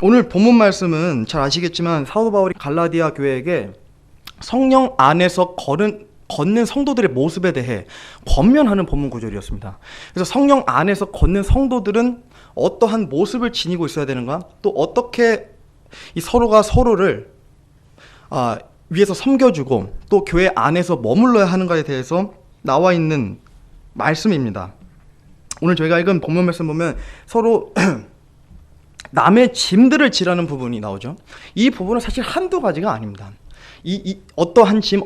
오늘 본문 말씀은 잘 아시겠지만 사도 바울이 갈라디아 교회에게 성령 안에서 걷는 성도들의 모습에 대해 권면하는 본문 구절이었습니다. 그래서 성령 안에서 걷는 성도들은 어떠한 모습을 지니고 있어야 되는가, 또 어떻게 이 서로가 서로를 위해서 섬겨주고 또 교회 안에서 머물러야 하는가에 대해서 나와 있는 말씀입니다. 오늘 저희가 읽은 본문 말씀 보면 서로 남의 짐들을 지라는 부분이 나오죠. 이 부분은 사실 한두 가지가 아닙니다. 어떠한 짐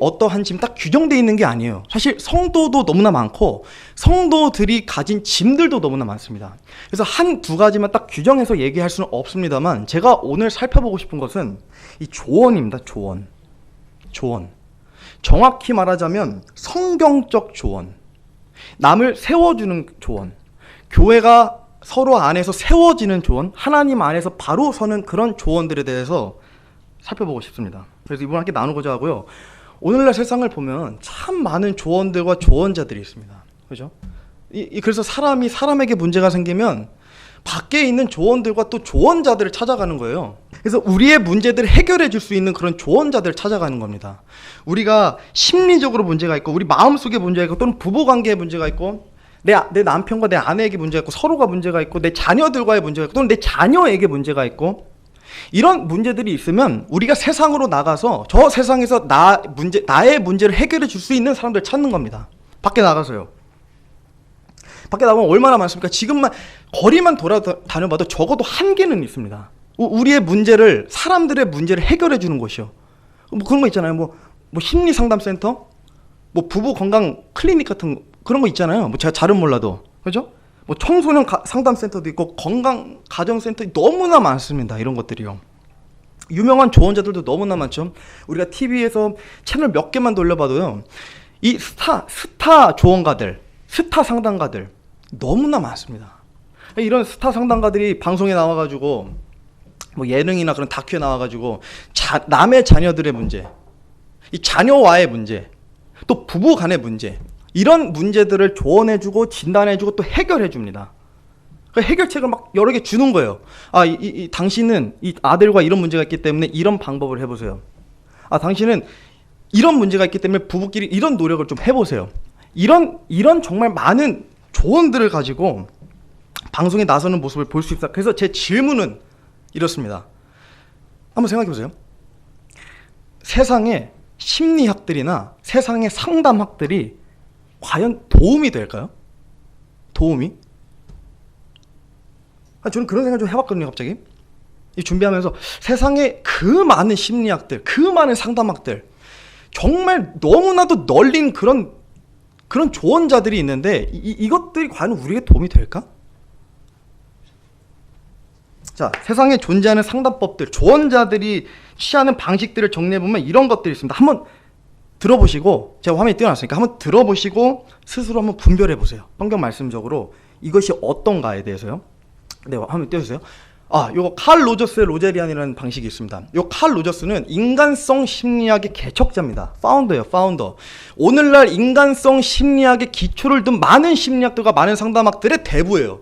딱 규정되어 있는 게 아니에요. 사실 성도도 너무나 많고 성도들이 가진 짐들도 너무나 많습니다. 그래서 한두 가지만 딱 규정해서 얘기할 수는 없습니다만, 제가 오늘 살펴보고 싶은 것은 이 조언입니다. 조언. 정확히 말하자면 성경적 조언, 남을 세워주는 조언, 교회가 서로 안에서 세워지는 조언, 하나님 안에서 바로 서는 그런 조언들에 대해서 살펴보고 싶습니다. 그래서 이번 함께 나누고자 하고요. 오늘날 세상을 보면 참 많은 조언들과 조언자들이 있습니다. 그죠? 그래서 사람에게 문제가 생기면 밖에 있는 조언들과 또 조언자들을 찾아가는 거예요. 그래서 우리의 문제들을 해결해 줄 수 있는 그런 조언자들을 찾아가는 겁니다. 우리가 심리적으로 문제가 있고, 우리 마음속에 문제가 있고, 또는 부부관계에 문제가 있고, 내 남편과 내 아내에게 문제가 있고, 서로가 문제가 있고, 내 자녀들과의 문제가 있고, 또는 내 자녀에게 문제가 있고, 이런 문제들이 있으면 우리가 세상으로 나가서 저 세상에서 나의 문제를 해결해 줄 수 있는 사람들을 찾는 겁니다. 밖에 나가서요. 밖에 나가면 얼마나 많습니까? 지금만 거리만 돌아다녀봐도 적어도 한 개는 있습니다. 우리의 문제를, 사람들의 문제를 해결해 주는 곳이요. 뭐 그런 거 있잖아요. 뭐 심리상담센터, 뭐 부부 건강 클리닉 같은 그런 거 있잖아요. 뭐 제가 잘은 몰라도, 그죠? 뭐 청소년 상담센터도 있고 건강 가정센터 너무나 많습니다. 이런 것들이요. 유명한 조언자들도 너무나 많죠. 우리가 TV에서 채널 몇 개만 돌려봐도요, 이 스타 조언가들, 스타 상담가들 너무나 많습니다. 이런 스타 상담가들이 방송에 나와가지고, 뭐 예능이나 그런 다큐에 나와가지고 남의 자녀들의 문제, 이 자녀와의 문제, 또 부부 간의 문제, 이런 문제들을 조언해주고 진단해주고 또 해결해줍니다. 그 해결책을 막 여러 개 주는 거예요. 당신은 이 아들과 이런 문제가 있기 때문에 이런 방법을 해보세요. 당신은 이런 문제가 있기 때문에 부부끼리 이런 노력을 좀 해보세요. 이런 정말 많은 조언들을 가지고 방송에 나서는 모습을 볼 수 있다. 그래서 제 질문은 이렇습니다. 한번 생각해보세요. 세상의 심리학들이나 세상의 상담학들이 과연 도움이 될까요? 도움이? 저는 그런 생각 좀 해봤거든요. 갑자기 준비하면서 세상에 그 많은 심리학들, 그 많은 상담학들, 정말 너무나도 널린 그런 조언자들이 있는데 이것들이 과연 우리에게 도움이 될까? 자, 세상에 존재하는 상담법들, 조언자들이 취하는 방식들을 정리해보면 이런 것들이 있습니다. 한번 들어보시고, 제가 화면에 띄워놨으니까 한번 들어보시고 스스로 한번 분별해보세요. 성경 말씀적으로 이것이 어떤가에 대해서요. 네, 화면 띄워주세요. 요거 칼 로저스의 로제리안이라는 방식이 있습니다. 요 칼 로저스는 인간성 심리학의 개척자입니다. 파운더예요, 파운더. 오늘날 인간성 심리학의 기초를 둔 많은 심리학들과 많은 상담학들의 대부예요.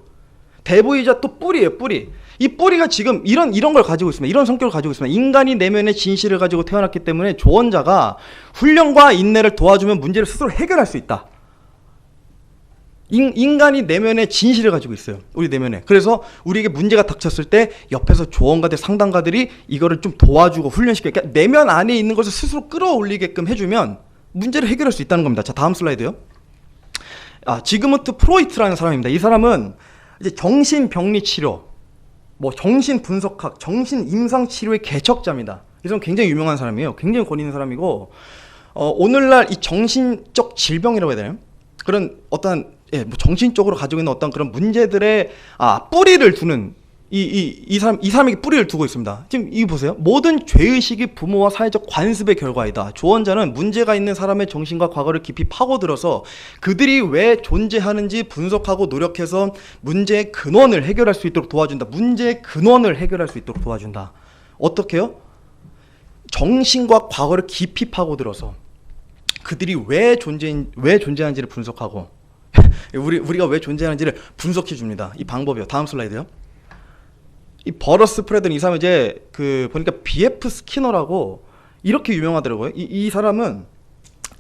대부이자 또 뿌리예요, 뿌리. 이 뿌리가 지금 이런 걸 가지고 있습니다. 이런 성격을 가지고 있습니다. 인간이 내면의 진실을 가지고 태어났기 때문에 조언자가 훈련과 인내를 도와주면 문제를 스스로 해결할 수 있다. 인간이 내면의 진실을 가지고 있어요. 우리 내면에. 그래서 우리에게 문제가 닥쳤을 때 옆에서 조언가들, 상담가들이 이거를 좀 도와주고 훈련시켜, 그러니까 내면 안에 있는 것을 스스로 끌어올리게끔 해주면 문제를 해결할 수 있다는 겁니다. 자, 다음 슬라이드요. 지그문트 프로이트라는 사람입니다. 이 사람은 이제 정신병리 치료, 뭐 정신분석학, 정신임상치료의 개척자입니다. 이 사람은 굉장히 유명한 사람이에요. 굉장히 권위 있는 사람이고, 오늘날 이 정신적 질병이라고 해야 되나요? 그런 어떠한 뭐 정신적으로 가지고 있는 어떤 그런 문제들의 뿌리를 두는 이 사람에게 뿌리를 두고 있습니다. 지금 이거 보세요. 모든 죄의식이 부모와 사회적 관습의 결과이다. 조언자는 문제가 있는 사람의 정신과 과거를 깊이 파고들어서 그들이 왜 존재하는지 분석하고 노력해서 문제의 근원을 해결할 수 있도록 도와준다. 문제의 근원을 해결할 수 있도록 도와준다. 어떻게요? 정신과 과거를 깊이 파고들어서 그들이 왜 존재하는지를 분석하고 우리가 왜 존재하는지를 분석해 줍니다. 이 방법이요. 다음 슬라이드요. 이 버러스 프레든 이 사람은 이제 그 보니까 BF 스키너라고 이렇게 유명하더라고요. 이 사람은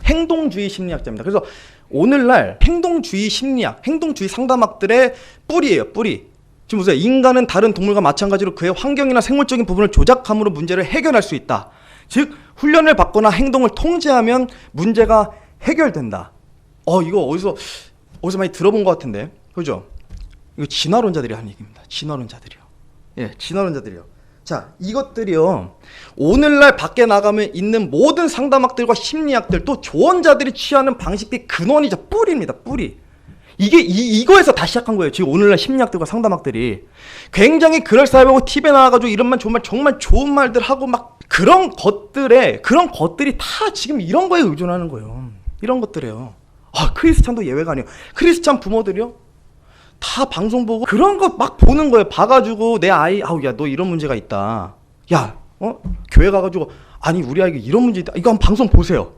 행동주의 심리학자입니다. 그래서 오늘날 행동주의 심리학, 행동주의 상담학들의 뿌리예요. 뿌리. 지금 보세요. 인간은 다른 동물과 마찬가지로 그의 환경이나 생물적인 부분을 조작함으로 문제를 해결할 수 있다. 즉 훈련을 받거나 행동을 통제하면 문제가 해결된다. 이거 어디서 많이 들어본 것 같은데, 그죠? 이거 진화론자들이 하는 얘기입니다. 진화론자들이요. 예, 진화론자들이요. 자, 이것들이요. 오늘날 밖에 나가면 있는 모든 상담학들과 심리학들 또 조언자들이 취하는 방식의 근원이자 뿌리입니다. 뿌리. 이거에서 다 시작한 거예요. 지금 오늘날 심리학들과 상담학들이 굉장히 그럴싸하고 TV에 나와가지고 이런 말 정말 좋은 말들 하고 막 그런 것들이 다 지금 이런 거에 의존하는 거예요. 이런 것들이에요. 크리스찬도 예외가 아니에요. 크리스찬 부모들이요. 다 방송 보고 그런 거 막 보는 거예요. 봐가지고 내 아이, 야, 너 이런 문제가 있다. 야, 교회 가가지고 아니 우리 아이가 이런 문제 있다. 이거 한번 방송 보세요.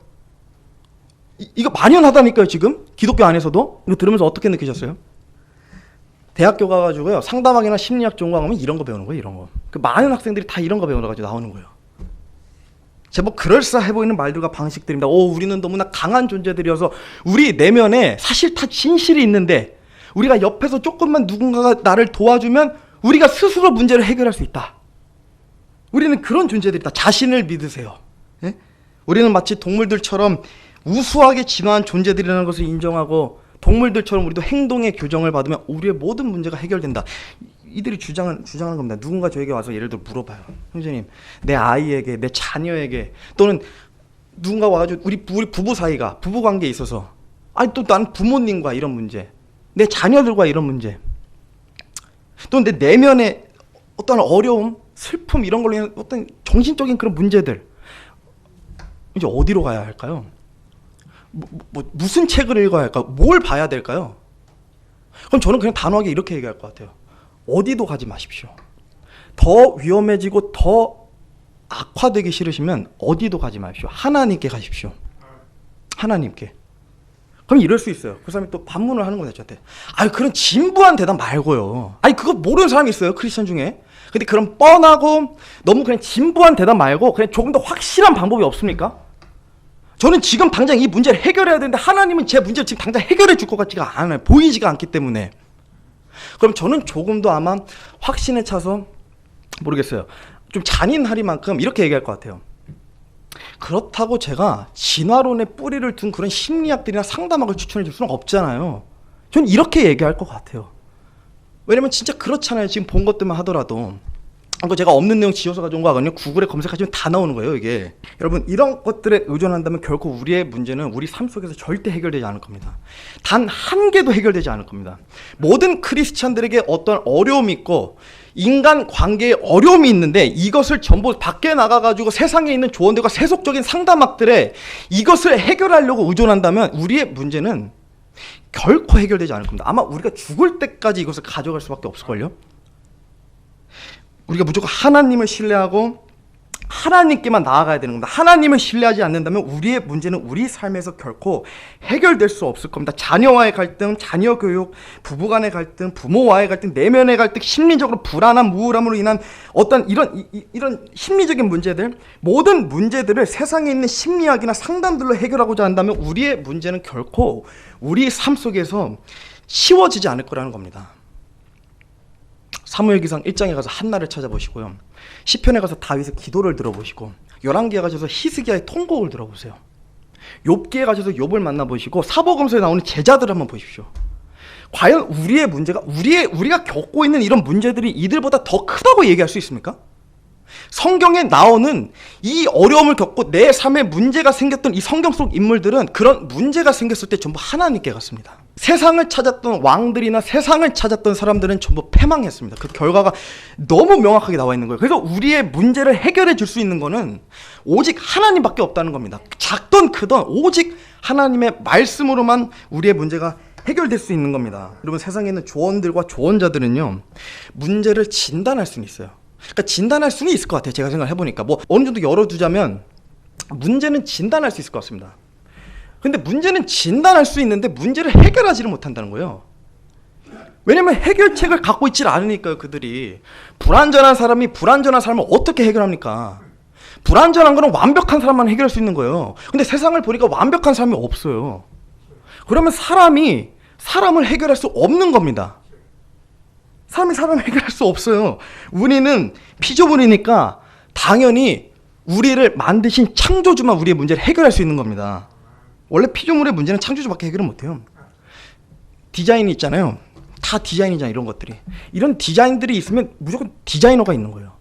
이거 만연하다니까요. 지금 기독교 안에서도. 이거 들으면서 어떻게 느끼셨어요? 대학교 가가지고요 상담학이나 심리학 전공하면 이런 거 배우는 거예요. 이런 거. 그 많은 학생들이 다 이런 거 배워가지고 나오는 거예요. 제법 그럴싸해 보이는 말들과 방식들입니다. 우리는 너무나 강한 존재들이어서 우리 내면에 사실 다 진실이 있는데 우리가 옆에서 조금만 누군가가 나를 도와주면 우리가 스스로 문제를 해결할 수 있다. 우리는 그런 존재들이다. 자신을 믿으세요. 예? 우리는 마치 동물들처럼 우수하게 진화한 존재들이라는 것을 인정하고 동물들처럼 우리도 행동의 교정을 받으면 우리의 모든 문제가 해결된다. 이들이 주장하는 겁니다. 누군가 저에게 와서 예를 들어 물어봐요. 형제님, 내 아이에게, 내 자녀에게 또는 누군가 와가지고 우리 부부 사이가 부부 관계에 있어서 또 나는 부모님과 이런 문제, 내 자녀들과 이런 문제, 또 내 내면의 어떤 어려움, 슬픔 이런 걸로 인한 어떤 정신적인 그런 문제들 이제 어디로 가야 할까요? 무슨 책을 읽어야 할까요? 뭘 봐야 될까요? 그럼 저는 그냥 단호하게 이렇게 얘기할 것 같아요. 어디도 가지 마십시오. 더 위험해지고 더 악화되기 싫으시면 어디도 가지 마십시오. 하나님께 가십시오. 하나님께. 그럼 이럴 수 있어요. 그 사람이 또 반문을 하는 거예요, 저한테. 그런 진부한 대답 말고요. 그거 모르는 사람이 있어요, 크리스천 중에. 근데 그런 뻔하고 너무 그냥 진부한 대답 말고 그냥 조금 더 확실한 방법이 없습니까? 저는 지금 당장 이 문제를 해결해야 되는데 하나님은 제 문제를 지금 당장 해결해 줄 것 같지가 않아요. 보이지가 않기 때문에. 그럼 저는 조금 더 아마 확신에 차서 모르겠어요. 좀 잔인하리만큼 이렇게 얘기할 것 같아요. 그렇다고 제가 진화론의 뿌리를 둔 그런 심리학들이나 상담학을 추천해 줄 수는 없잖아요. 저는 이렇게 얘기할 것 같아요. 왜냐면 진짜 그렇잖아요. 지금 본 것들만 하더라도. 제가 없는 내용 지어서 가져온 거 아니요. 구글에 검색하시면 다 나오는 거예요, 이게. 여러분, 이런 것들에 의존한다면 결코 우리의 문제는 우리 삶 속에서 절대 해결되지 않을 겁니다. 단 한 개도 해결되지 않을 겁니다. 모든 크리스찬들에게 어떤 어려움이 있고 인간 관계에 어려움이 있는데 이것을 전부 밖에 나가가지고 세상에 있는 조언들과 세속적인 상담학들에 이것을 해결하려고 의존한다면 우리의 문제는 결코 해결되지 않을 겁니다. 아마 우리가 죽을 때까지 이것을 가져갈 수밖에 없을걸요. 우리가 무조건 하나님을 신뢰하고 하나님께만 나아가야 되는 겁니다. 하나님을 신뢰하지 않는다면 우리의 문제는 우리 삶에서 결코 해결될 수 없을 겁니다. 자녀와의 갈등, 자녀 교육, 부부간의 갈등, 부모와의 갈등, 내면의 갈등, 심리적으로 불안함, 우울함으로 인한 어떤 이런 심리적인 문제들, 모든 문제들을 세상에 있는 심리학이나 상담들로 해결하고자 한다면 우리의 문제는 결코 우리 삶 속에서 쉬워지지 않을 거라는 겁니다. 사무엘기상 1장에 가서 한나를 찾아보시고요. 시편에 가서 다윗의 기도를 들어보시고 열왕기에 가셔서 히스기야의 통곡을 들어보세요. 욥기에 가셔서 욥을 만나보시고 사복음서에 나오는 제자들을 한번 보십시오. 과연 우리의 문제가 우리가 겪고 있는 이런 문제들이 이들보다 더 크다고 얘기할 수 있습니까? 성경에 나오는 이 어려움을 겪고 내 삶에 문제가 생겼던 이 성경 속 인물들은 그런 문제가 생겼을 때 전부 하나님께 갔습니다. 세상을 찾았던 왕들이나 세상을 찾았던 사람들은 전부 패망했습니다. 그 결과가 너무 명확하게 나와 있는 거예요. 그래서 우리의 문제를 해결해 줄 수 있는 거는 오직 하나님밖에 없다는 겁니다. 작던 크던 오직 하나님의 말씀으로만 우리의 문제가 해결될 수 있는 겁니다. 여러분, 세상에 있는 조언들과 조언자들은요, 문제를 진단할 수는 있어요. 그러니까 진단할 수는 있을 것 같아요. 제가 생각을 해보니까 어느 정도 열어두자면 문제는 진단할 수 있을 것 같습니다. 근데 문제는 진단할 수 있는데 문제를 해결하지를 못한다는 거예요. 왜냐면 해결책을 갖고 있질 않으니까요. 그들이 불완전한 사람이 불완전한 삶을 어떻게 해결합니까? 불완전한 거는 완벽한 사람만 해결할 수 있는 거예요. 근데 세상을 보니까 완벽한 사람이 없어요. 그러면 사람이 사람을 해결할 수 없는 겁니다. 사람이 사람을 해결할 수 없어요. 우리는 피조물이니까 당연히 우리를 만드신 창조주만 우리의 문제를 해결할 수 있는 겁니다. 원래 피조물의 문제는 창조주밖에 해결을 못해요. 디자인이 있잖아요. 다 디자인이잖아요. 이런 것들이. 이런 디자인들이 있으면 무조건 디자이너가 있는 거예요.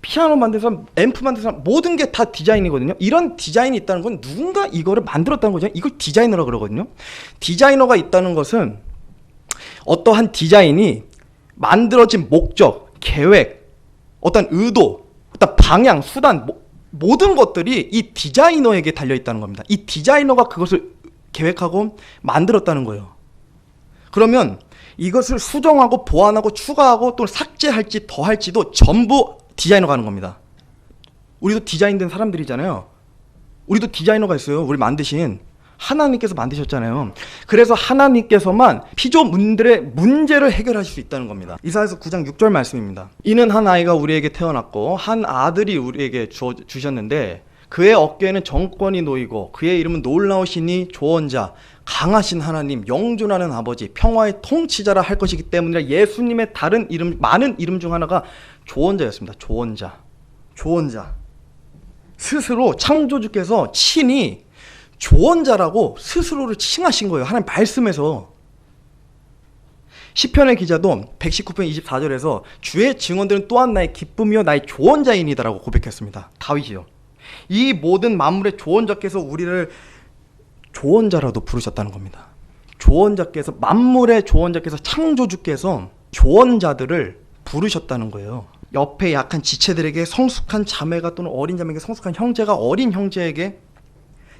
피아노 만든 사람, 앰프 만든 사람, 모든 게 다 디자인이거든요. 이런 디자인이 있다는 건 누군가 이거를 만들었다는 거죠. 이걸 디자이너라고 그러거든요. 디자이너가 있다는 것은 어떠한 디자인이 만들어진 목적, 계획, 어떤 의도, 어떤 방향, 수단, 모든 것들이 이 디자이너에게 달려있다는 겁니다. 이 디자이너가 그것을 계획하고 만들었다는 거예요. 그러면 이것을 수정하고 보완하고 추가하고 또 삭제할지 더할지도 전부 디자이너가 하는 겁니다. 우리도 디자인된 사람들이잖아요. 우리도 디자이너가 있어요. 우리 만드신 하나님께서 만드셨잖아요. 그래서 하나님께서만 피조물들의 문제를 해결하실 수 있다는 겁니다. 이사야서 9장 6절 말씀입니다. 이는 한 아이가 우리에게 태어났고 한 아들이 우리에게 주셨는데 그의 어깨에는 정권이 놓이고 그의 이름은 놀라우시니 조언자, 강하신 하나님, 영존하는 아버지, 평화의 통치자라 할 것이기 때문이라. 예수님의 다른 이름, 많은 이름 중 하나가 조언자였습니다. 조언자. 스스로 창조주께서 친히 조언자라고 스스로를 칭하신 거예요. 하나님 말씀에서. 시편의 기자도 119편 24절에서 주의 증언들은 또한 나의 기쁨이요 나의 조언자이니다라고 고백했습니다. 다윗이요. 이 모든 만물의 조언자께서 우리를 조언자라도 부르셨다는 겁니다. 조언자께서, 만물의 조언자께서, 창조주께서 조언자들을 부르셨다는 거예요. 옆에 약한 지체들에게 성숙한 자매가 또는 어린 자매에게 성숙한 형제가 어린 형제에게,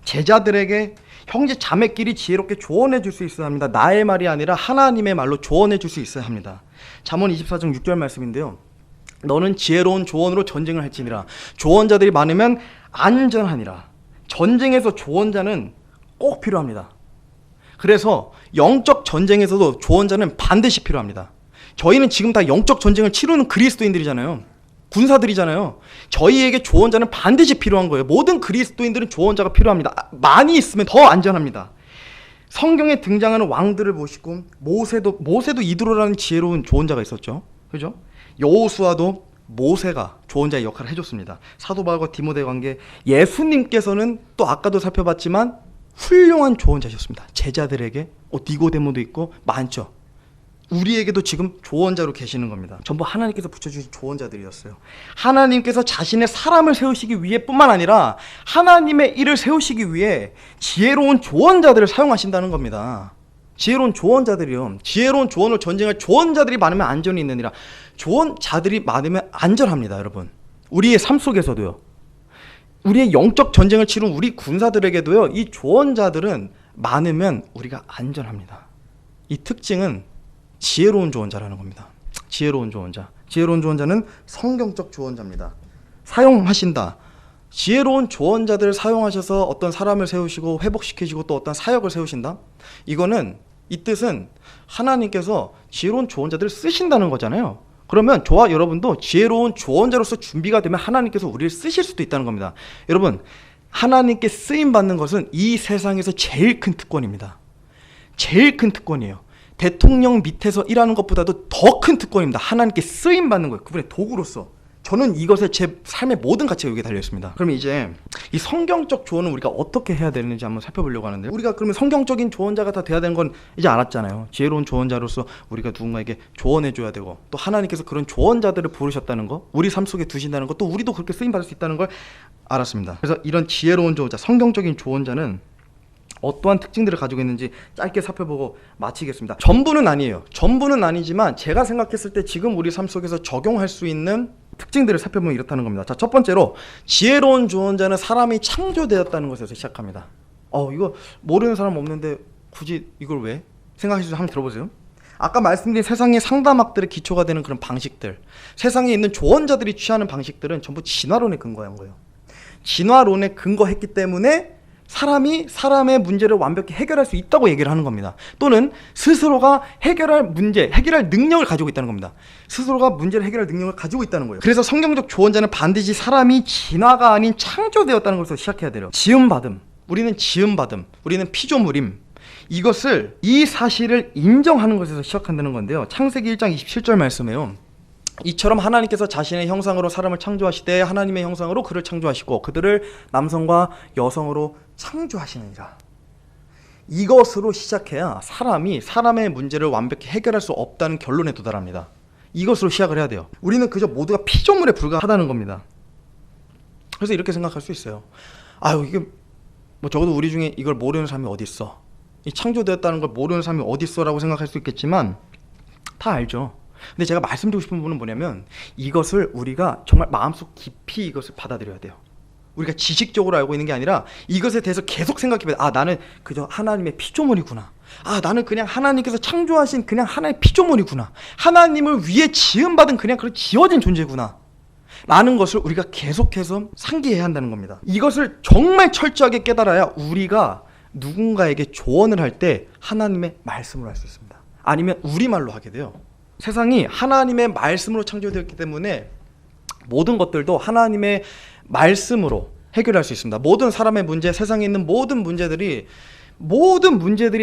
제자들에게 형제 자매끼리 지혜롭게 조언해 줄 수 있어야 합니다. 나의 말이 아니라 하나님의 말로 조언해 줄 수 있어야 합니다. 잠언 24장 6절 말씀인데요. 너는 지혜로운 조언으로 전쟁을 할지니라. 조언자들이 많으면 안전하니라. 전쟁에서 조언자는 꼭 필요합니다. 그래서 영적 전쟁에서도 조언자는 반드시 필요합니다. 저희는 지금 다 영적 전쟁을 치르는 그리스도인들이잖아요. 군사들이잖아요. 저희에게 조언자는 반드시 필요한 거예요. 모든 그리스도인들은 조언자가 필요합니다. 많이 있으면 더 안전합니다. 성경에 등장하는 왕들을 보시고 모세도 이드로라는 지혜로운 조언자가 있었죠. 그죠? 여호수아도 모세가 조언자의 역할을 해줬습니다. 사도 바울과 디모데 관계, 예수님께서는 또 아까도 살펴봤지만 훌륭한 조언자셨습니다. 제자들에게 니고데모도 있고 많죠. 우리에게도 지금 조언자로 계시는 겁니다. 전부 하나님께서 붙여주신 조언자들이었어요. 하나님께서 자신의 사람을 세우시기 위해 뿐만 아니라 하나님의 일을 세우시기 위해 지혜로운 조언자들을 사용하신다는 겁니다. 지혜로운 조언자들이요. 지혜로운 조언을 전쟁할 조언자들이 많으면 안전이 있느니라. 조언자들이 많으면 안전합니다, 여러분. 우리의 삶 속에서도요. 우리의 영적 전쟁을 치른 우리 군사들에게도요. 이 조언자들은 많으면 우리가 안전합니다. 이 특징은 지혜로운 조언자라는 겁니다. 지혜로운 조언자. 지혜로운 조언자는 성경적 조언자입니다. 사용하신다. 지혜로운 조언자들을 사용하셔서 어떤 사람을 세우시고 회복시키시고 또 어떤 사역을 세우신다. 이거는, 이 뜻은 하나님께서 지혜로운 조언자들을 쓰신다는 거잖아요. 그러면 저와 여러분도 지혜로운 조언자로서 준비가 되면 하나님께서 우리를 쓰실 수도 있다는 겁니다. 여러분, 하나님께 쓰임받는 것은 이 세상에서 제일 큰 특권입니다. 제일 큰 특권이에요. 대통령 밑에서 일하는 것보다도 더 큰 특권입니다. 하나님께 쓰임받는 거예요. 그분의 도구로서. 저는 이것에 제 삶의 모든 가치가 여기에 달려있습니다. 그럼 이제 이 성경적 조언은 우리가 어떻게 해야 되는지 한번 살펴보려고 하는데요. 우리가 그러면 성경적인 조언자가 다 돼야 되는 건 이제 알았잖아요. 지혜로운 조언자로서 우리가 누군가에게 조언해줘야 되고, 또 하나님께서 그런 조언자들을 부르셨다는 거, 우리 삶 속에 두신다는 거, 또 우리도 그렇게 쓰임받을 수 있다는 걸 알았습니다. 그래서 이런 지혜로운 조언자, 성경적인 조언자는 어떠한 특징들을 가지고 있는지 짧게 살펴보고 마치겠습니다. 전부는 아니에요. 전부는 아니지만 제가 생각했을 때 지금 우리 삶 속에서 적용할 수 있는 특징들을 살펴보면 이렇다는 겁니다. 자, 첫 번째로 지혜로운 조언자는 사람이 창조되었다는 것에서 시작합니다. 이거 모르는 사람 없는데 굳이 이걸 왜? 생각해서 한번 들어보세요. 아까 말씀드린 세상의 상담학들의 기초가 되는 그런 방식들, 세상에 있는 조언자들이 취하는 방식들은 전부 진화론에 근거한 거예요. 진화론에 근거했기 때문에 사람이 사람의 문제를 완벽히 해결할 수 있다고 얘기를 하는 겁니다. 또는 스스로가 해결할 능력을 가지고 있다는 겁니다. 스스로가 문제를 해결할 능력을 가지고 있다는 거예요. 그래서 성경적 조언자는 반드시 사람이 진화가 아닌 창조되었다는 것으로 시작해야 돼요. 지음받음, 우리는 지음받음, 우리는 피조물임. 이 사실을 인정하는 것에서 시작한다는 건데요. 창세기 1장 27절 말씀에요. 이처럼 하나님께서 자신의 형상으로 사람을 창조하시되 하나님의 형상으로 그를 창조하시고 그들을 남성과 여성으로 창조하시느니라. 이것으로 시작해야 사람이 사람의 문제를 완벽히 해결할 수 없다는 결론에 도달합니다. 이것으로 시작을 해야 돼요. 우리는 그저 모두가 피조물에 불과하다는 겁니다. 그래서 이렇게 생각할 수 있어요. 아유, 이게 뭐 적어도 우리 중에 이걸 모르는 사람이 어디 있어? 이 창조되었다는 걸 모르는 사람이 어디 있어라고 생각할 수 있겠지만 다 알죠. 근데 제가 말씀드리고 싶은 부분은 뭐냐면 이것을 우리가 정말 마음속 깊이 이것을 받아들여야 돼요. 우리가 지식적으로 알고 있는 게 아니라 이것에 대해서 계속 생각해봐야 돼. 아, 나는 그저 하나님의 피조물이구나. 아, 나는 그냥 하나님께서 창조하신 그냥 하나의 피조물이구나. 하나님을 위해 지음받은 그냥 그런 지어진 존재구나 라는 것을 우리가 계속해서 상기해야 한다는 겁니다. 이것을 정말 철저하게 깨달아야 우리가 누군가에게 조언을 할 때 하나님의 말씀으로 할 수 있습니다. 아니면 우리말로 하게 돼요. 세상이 하나님의 말씀으로 창조되었기 때문에 모든 것들도 하나님의 말씀으로 해결할 수 있습니다. 모든 사람의 문제, 세상에 있는 모든 문제들이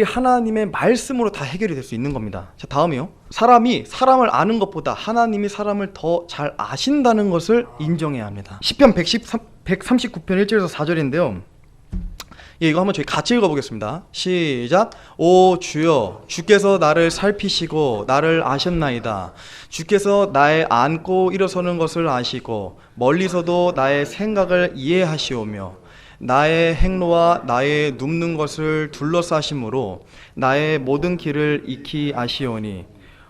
하나님의 말씀으로 다 해결이 될 수 있는 겁니다. 자, 다음이요. 사람이 사람을 아는 것보다 하나님이 사람을 더 잘 아신다는 것을 인정해야 합니다. 시편 139편 1절에서 4절인데요. 예, 이거 한번 저희 같이 읽어보겠습니다. 시작. 오 주여, 주께서 나를 살피시고 나를 아셨나이다. 주께서 나의 앉고 일어서는 것을 아시고 멀리서도 나의 생각을 이해하시오며 나의 행로와 나의 눕는 것을 둘러싸심으로 나의 모든 길을 익히 아시오니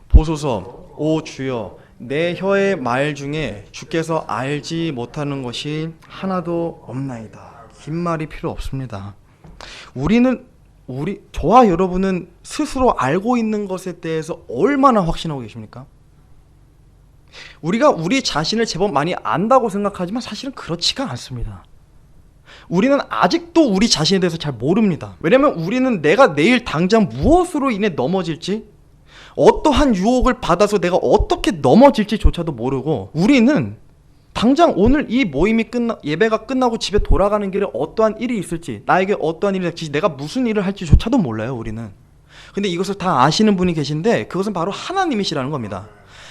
보소서, 오 주여, 내 혀의 말 중에 주께서 알지 못하는 것이 하나도 없나이다. 긴 말이 필요 없습니다. 저와 여러분은 스스로 알고 있는 것에 대해서 얼마나 확신하고 계십니까? 우리가 우리 자신을 제법 많이 안다고 생각하지만 사실은 그렇지가 않습니다. 우리는 아직도 우리 자신에 대해서 잘 모릅니다. 왜냐하면 우리는 내가 내일 당장 무엇으로 인해 넘어질지, 어떠한 유혹을 받아서 내가 어떻게 넘어질지조차도 모르고, 우리는 당장 오늘 이 모임이 예배가 끝나고 집에 돌아가는 길에 어떠한 일이 있을지, 나에게 어떠한 일이 있을지, 내가 무슨 일을 할지조차도 몰라요, 우리는. 근데 이것을 다 아시는 분이 계신데 그것은 바로 하나님이시라는 겁니다.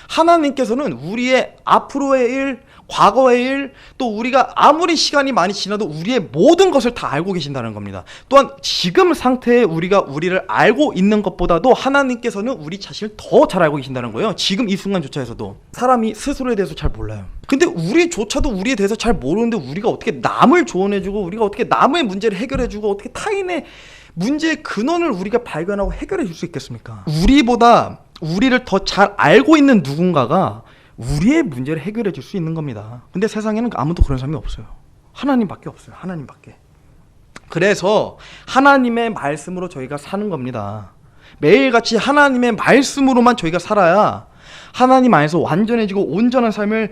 하나님께서는 우리의 앞으로의 일, 과거의 일, 또 우리가 아무리 시간이 많이 지나도 우리의 모든 것을 다 알고 계신다는 겁니다. 또한 지금 상태에 우리를 알고 있는 것보다도 하나님께서는 우리 자신을 더 잘 알고 계신다는 거예요. 지금 이 순간조차에서도. 사람이 스스로에 대해서 잘 몰라요. 근데 우리조차도 우리에 대해서 잘 모르는데 우리가 어떻게 남을 조언해주고, 우리가 어떻게 남의 문제를 해결해주고, 어떻게 타인의 문제의 근원을 우리가 발견하고 해결해 줄 수 있겠습니까? 우리보다 우리를 더 잘 알고 있는 누군가가 우리의 문제를 해결해 줄 수 있는 겁니다. 근데 세상에는 아무도 그런 사람이 없어요. 하나님밖에 없어요. 하나님밖에. 그래서 하나님의 말씀으로 저희가 사는 겁니다. 매일같이 하나님의 말씀으로만 저희가 살아야 하나님 안에서 완전해지고 온전한 삶을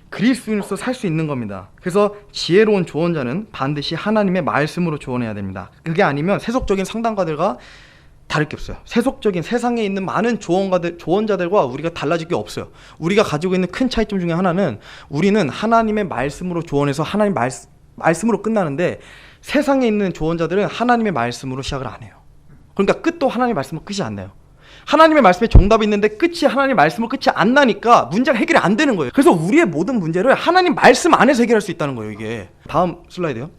그리스도인으로서 살 수 있는 겁니다. 그래서 지혜로운 조언자는 반드시 하나님의 말씀으로 조언해야 됩니다. 그게 아니면 세속적인 상담가들과 다를 게 없어요. 세속적인 세상에 있는 많은 조언자들과 우리가 달라질 게 없어요. 우리가 가지고 있는 큰 차이점 중에 하나는 우리는 하나님의 말씀으로 조언해서 하나님 말씀으로 끝나는데, 세상에 있는 조언자들은 하나님의 말씀으로 시작을 안 해요. 그러니까 끝도 하나님의 말씀으로 끝이 안 나요. 하나님의 말씀에 정답이 있는데 끝이 하나님의 말씀으로 끝이 안 나니까 문제가 해결이 안 되는 거예요. 그래서 우리의 모든 문제를 하나님 말씀 안에서 해결할 수 있다는 거예요. 이게 다음 슬라이드요.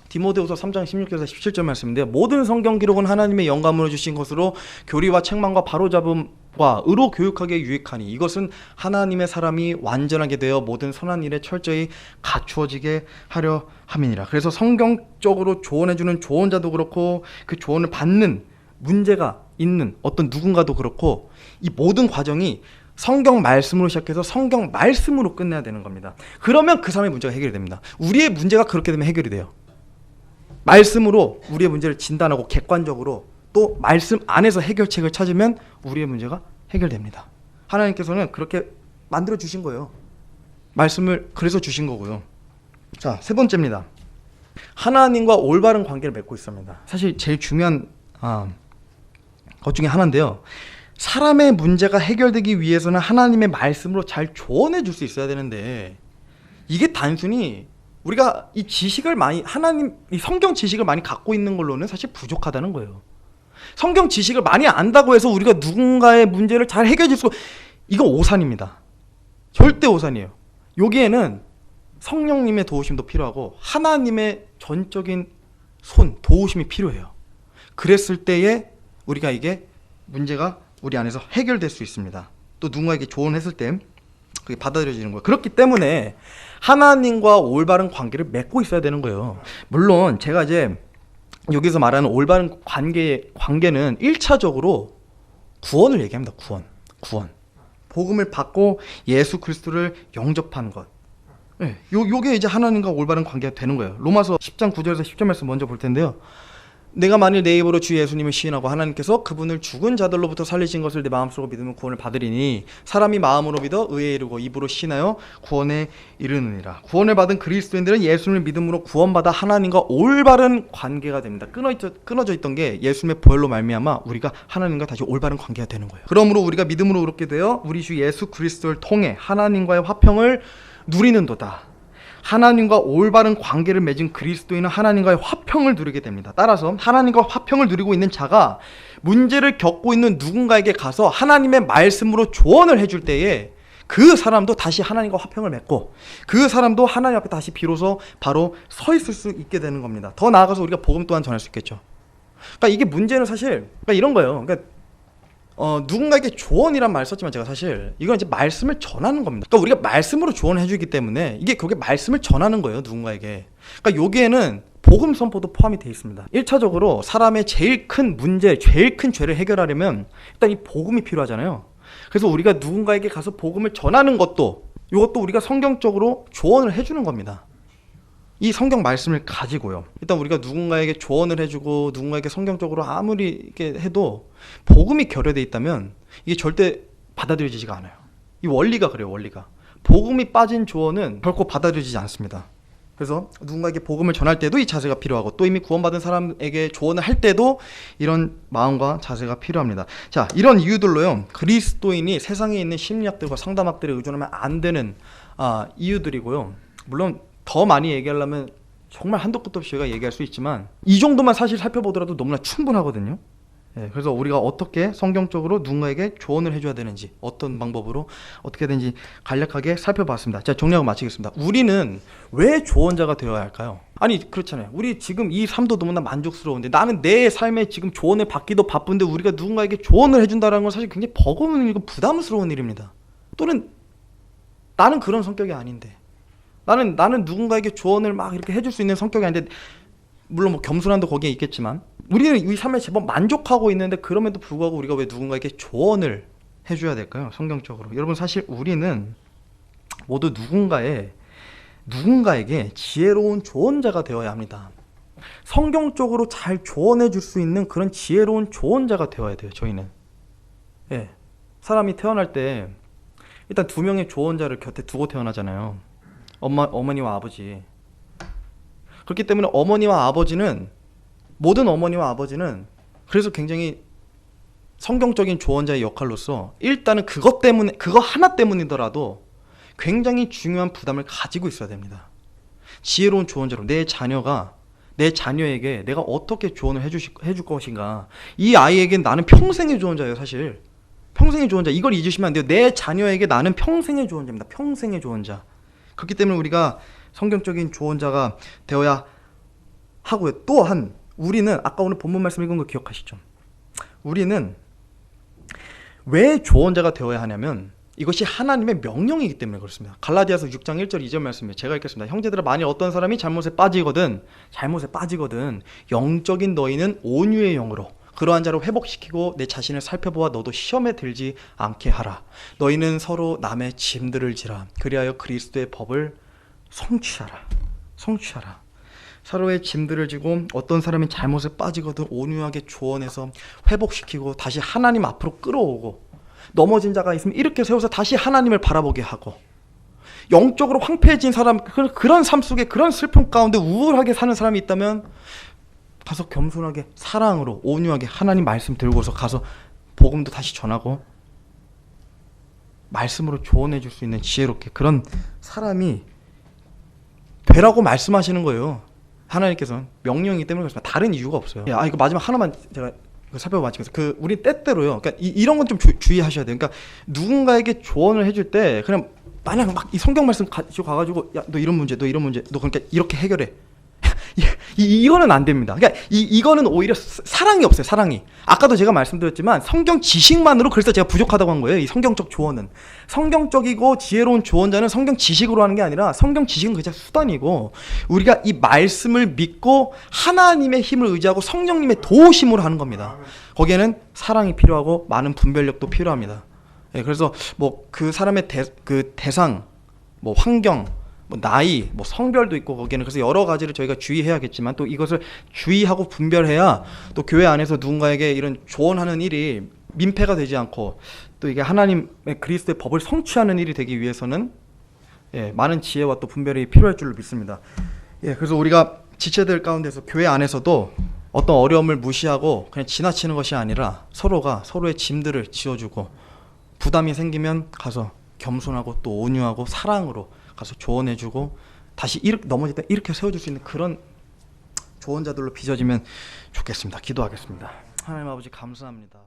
디모데후서 3장 16절에서 17절 말씀인데, 모든 성경 기록은 하나님의 영감으로 주신 것으로 교리와 책망과 바로잡음과 의로 교육하기에 유익하니 이것은 하나님의 사람이 완전하게 되어 모든 선한 일에 철저히 갖추어지게 하려 함이니라. 그래서 성경적으로 조언해주는 조언자도 그렇고, 그 조언을 받는 문제가 있는 어떤 누군가도 그렇고, 이 모든 과정이 성경 말씀으로 시작해서 성경 말씀으로 끝내야 되는 겁니다. 그러면 그 사람의 문제가 해결이 됩니다. 우리의 문제가 그렇게 되면 해결이 돼요. 말씀으로 우리의 문제를 진단하고 객관적으로 또 말씀 안에서 해결책을 찾으면 우리의 문제가 해결됩니다. 하나님께서는 그렇게 만들어 주신 거예요. 말씀을 그래서 주신 거고요. 자, 세 번째입니다. 하나님과 올바른 관계를 맺고 있습니다. 사실 제일 중요한 것 중에 하나인데요. 사람의 문제가 해결되기 위해서는 하나님의 말씀으로 잘 조언해 줄 수 있어야 되는데, 이게 단순히 우리가 이 지식을 많이, 하나님 이 성경 지식을 많이 갖고 있는 걸로는 사실 부족하다는 거예요. 성경 지식을 많이 안다고 해서 우리가 누군가의 문제를 잘 해결해 줄 수, 이거 오산입니다. 절대 오산이에요. 여기에는 성령님의 도우심도 필요하고 하나님의 전적인 도우심이 필요해요. 그랬을 때에 우리가 이게 문제가 우리 안에서 해결될 수 있습니다. 또 누군가에게 조언했을 때 그게 받아들여지는 거예요. 그렇기 때문에 하나님과 올바른 관계를 맺고 있어야 되는 거예요. 물론 제가 이제 여기서 말하는 올바른 관계는 1차적으로 구원을 얘기합니다. 구원. 복음을 받고 예수 그리스도를 영접하는 것. 네, 요게 이제 하나님과 올바른 관계가 되는 거예요. 로마서 10장 9절에서 10절 말씀 먼저 볼 텐데요. 내가 만일 내 입으로 주 예수님을 시인하고 하나님께서 그분을 죽은 자들로부터 살리신 것을 내 마음속으로 믿으면 구원을 받으리니 사람이 마음으로 믿어 의에 이르고 입으로 시인하여 구원에 이르느니라. 구원을 받은 그리스도인들은 예수님을 믿음으로 구원받아 하나님과 올바른 관계가 됩니다. 끊어져 있던 게 예수님의 보혈로 말미암아 우리가 하나님과 다시 올바른 관계가 되는 거예요. 그러므로 우리가 믿음으로 의롭게 되어 우리 주 예수 그리스도를 통해 하나님과의 화평을 누리는도다. 하나님과 올바른 관계를 맺은 그리스도인은 하나님과의 화평을 누리게 됩니다. 따라서 하나님과 화평을 누리고 있는 자가 문제를 겪고 있는 누군가에게 가서 하나님의 말씀으로 조언을 해줄 때에 그 사람도 다시 하나님과 화평을 맺고 그 사람도 하나님 앞에 다시 비로소 바로 서 있을 수 있게 되는 겁니다. 더 나아가서 우리가 복음 또한 전할 수 있겠죠. 그러니까 이게 문제는 사실 이런 거예요. 그러니까 누군가에게 조언이란 말 썼지만 제가 사실 이건 이제 말씀을 전하는 겁니다. 그러니까 우리가 말씀으로 조언을 해주기 때문에 이게 그게 말씀을 전하는 거예요, 누군가에게. 그러니까 여기에는 복음 선포도 포함이 되어 있습니다. 1차적으로 사람의 제일 큰 문제, 제일 큰 죄를 해결하려면 일단 이 복음이 필요하잖아요. 그래서 우리가 누군가에게 가서 복음을 전하는 것도 이것도 우리가 성경적으로 조언을 해주는 겁니다. 이 성경 말씀을 가지고요. 일단 우리가 누군가에게 조언을 해주고 누군가에게 성경적으로 아무리 이렇게 해도 복음이 결여되어 있다면 이게 절대 받아들여지지가 않아요. 이 원리가 그래요, 원리가. 복음이 빠진 조언은 결코 받아들여지지 않습니다. 그래서 누군가에게 복음을 전할 때도 이 자세가 필요하고 또 이미 구원받은 사람에게 조언을 할 때도 이런 마음과 자세가 필요합니다. 자, 이런 이유들로요, 그리스도인이 세상에 있는 심리학들과 상담학들에 의존하면 안 되는 이유들이고요. 물론 더 많이 얘기하려면 정말 한도 끝도 없이 저희가 얘기할 수 있지만 이 정도만 사실 살펴보더라도 너무나 충분하거든요. 그래서 우리가 어떻게 성경적으로 누군가에게 조언을 해줘야 되는지 어떤 방법으로 어떻게든지 간략하게 살펴봤습니다. 자, 정리하고 마치겠습니다. 우리는 왜 조언자가 되어야 할까요? 아니 그렇잖아요. 우리 지금 이 삶도 너무나 만족스러운데 나는 내 삶에 지금 조언을 받기도 바쁜데 우리가 누군가에게 조언을 해준다는 건 사실 굉장히 버거운 일이고 부담스러운 일입니다. 또는 나는 그런 성격이 아닌데 나는 누군가에게 조언을 막 이렇게 해줄 수 있는 성격이 아닌데, 물론 뭐 겸손함도 거기에 있겠지만 우리는 이 삶에 제법 만족하고 있는데 그럼에도 불구하고 우리가 왜 누군가에게 조언을 해줘야 될까요? 성경적으로. 여러분 사실 우리는 모두 누군가에게 지혜로운 조언자가 되어야 합니다. 성경적으로 잘 조언해 줄 수 있는 그런 지혜로운 조언자가 되어야 돼요. 저희는. 사람이 태어날 때 일단 2명의 조언자를 곁에 두고 태어나잖아요. 어머니와 아버지. 그렇기 때문에 모든 어머니와 아버지는 그래서 굉장히 성경적인 조언자의 역할로서 일단은 그거 하나 때문이더라도 굉장히 중요한 부담을 가지고 있어야 됩니다. 지혜로운 조언자로 내 자녀에게 내가 어떻게 조언을 해줄 것인가. 이 아이에게 나는 평생의 조언자예요, 사실. 평생의 조언자. 이걸 잊으시면 안 돼요. 내 자녀에게 나는 평생의 조언자입니다. 평생의 조언자. 그렇기 때문에 우리가 성경적인 조언자가 되어야 하고요. 또한 우리는 아까 오늘 본문 말씀 읽은 거 기억하시죠? 우리는 왜 조언자가 되어야 하냐면 이것이 하나님의 명령이기 때문에 그렇습니다. 갈라디아서 6장 1절 2절 말씀이에요. 제가 읽겠습니다. 형제들아, 만일 어떤 사람이 잘못에 빠지거든 영적인 너희는 온유의 영으로 그러한 자를 회복시키고 내 자신을 살펴보아 너도 시험에 들지 않게 하라. 너희는 서로 남의 짐들을 지라. 그리하여 그리스도의 법을 성취하라. 서로의 짐들을 지고 어떤 사람이 잘못에 빠지거든 온유하게 조언해서 회복시키고 다시 하나님 앞으로 끌어오고, 넘어진 자가 있으면 이렇게 세워서 다시 하나님을 바라보게 하고, 영적으로 황폐해진 사람, 그런 삶 속에, 그런 슬픔 가운데 우울하게 사는 사람이 있다면 가서 겸손하게 사랑으로 온유하게 하나님 말씀 들고서 가서 복음도 다시 전하고 말씀으로 조언해 줄 수 있는 지혜롭게 그런 사람이 되라고 말씀하시는 거예요. 하나님께서는 명령이기 때문에 그렇습니다. 다른 이유가 없어요. 이거 마지막 하나만 제가 살펴보면서 우리 때때로요. 그러니까 이런 건 좀 주의하셔야 돼요. 그러니까 누군가에게 조언을 해줄 때 그냥 마냥 막 이 성경 말씀 가지고 가가지고 야 너 이런 문제 너 그러니까 이렇게 해결해. 이거는 안 됩니다. 그러니까 이거는 오히려 사랑이 없어요. 사랑이. 아까도 제가 말씀드렸지만 성경 지식만으로 그래서 제가 부족하다고 한 거예요. 이 성경적 조언은 성경적이고 지혜로운 조언자는 성경 지식으로 하는 게 아니라 성경 지식은 그냥 수단이고 우리가 이 말씀을 믿고 하나님의 힘을 의지하고 성령님의 도우심으로 하는 겁니다. 거기에는 사랑이 필요하고 많은 분별력도 필요합니다. 그래서 뭐 그 사람의 대상, 뭐 환경, 뭐 나이, 뭐 성별도 있고 거기에는 그래서 여러 가지를 저희가 주의해야겠지만 또 이것을 주의하고 분별해야 또 교회 안에서 누군가에게 이런 조언하는 일이 민폐가 되지 않고 또 이게 하나님의 그리스도의 법을 성취하는 일이 되기 위해서는 많은 지혜와 또 분별이 필요할 줄로 믿습니다. 그래서 우리가 지체들 가운데서 교회 안에서도 어떤 어려움을 무시하고 그냥 지나치는 것이 아니라 서로가 서로의 짐들을 지어주고 부담이 생기면 가서 겸손하고 또 온유하고 사랑으로 가서 조언해주고 다시 넘어질 때 이렇게 세워줄 수 있는 그런 조언자들로 빚어지면 좋겠습니다. 기도하겠습니다. 하나님 아버지 감사합니다.